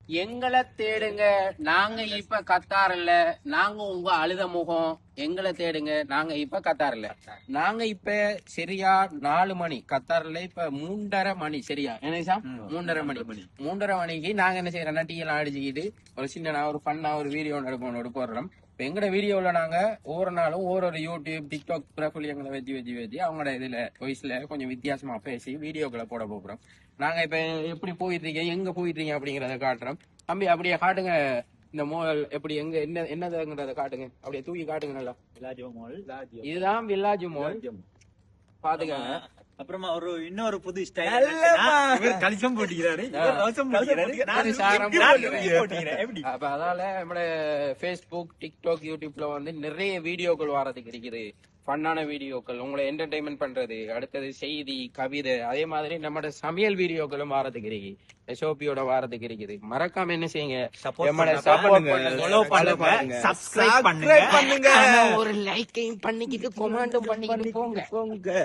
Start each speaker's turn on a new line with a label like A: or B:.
A: எங்களை தேடுங்க. நாங்க இப்ப கத்தார்ல, நாங்க உங்க அழுத முகம். எங்களை தேடுங்க. நாங்க இப்ப கத்தார்ல, நாங்க இப்ப சரியா 4 மணி கத்தார்ல, இப்ப 3:30 மணி சரியா என்ன சார் 3:30 மணிக்கு நாங்க என்ன செய்யறோம்னா டீ எல்லாம் அடிச்சுக்கிட்டு ஒரு சின்ன ஒரு ஃபன்னா ஒரு வீடியோ எடுப்போம் போடுறோம். இப்ப எங்கட வீடியோல நாங்க ஒவ்வொரு நாளும் ஒவ்வொரு யூடியூப் டிக்டாக் பிரபலியங்களை வச்சு அவங்களோட இதுல வாய்ஸ்ல கொஞ்சம் வித்தியாசமா பேசி வீடியோக்களை போட போறோம். நாங்க இப்ப எப்படி போயிட்டு இருக்கீங்க, எங்க போயிட்டு இருக்கீங்க அப்படிங்கறத காட்டுறோம். தம்பி அப்படியே காட்டுங்க, இந்த மோல் எப்படி எங்க என்னதுங்கிறத காட்டுங்க, அப்படியே தூக்கி காட்டுங்க நல்லா. இதுதான் வில்லாஜ் மால், பாத்துக்கங்க.
B: அப்புறமா ஒரு இன்னொரு புது ஸ்டைல் கலிசம் போட்டிக்கிறாரு.
A: அப்ப அதால நம்மளோட Facebook, TikTok, YouTubeல வந்து நிறைய வீடியோக்கள் வாரதுக்கு இருக்குது. ஃபன்னான வீடியோக்கள், உங்களை என்டர்டைன்மெண்ட் பண்றது, அடுத்தது செய்தி, கவிதை, அதே மாதிரி நம்மளோட சமையல் வீடியோக்களும் வாரதுக்கு இருக்கு. எஸ்ஓபியோட வாரத்துக்கு இருக்குது. மறக்காம என்ன செய்யுங்க, ஒரு லைக்கையும் பண்ணிக்கிட்டு கொமெண்டும் பண்ணிக்கிட்டு போங்க.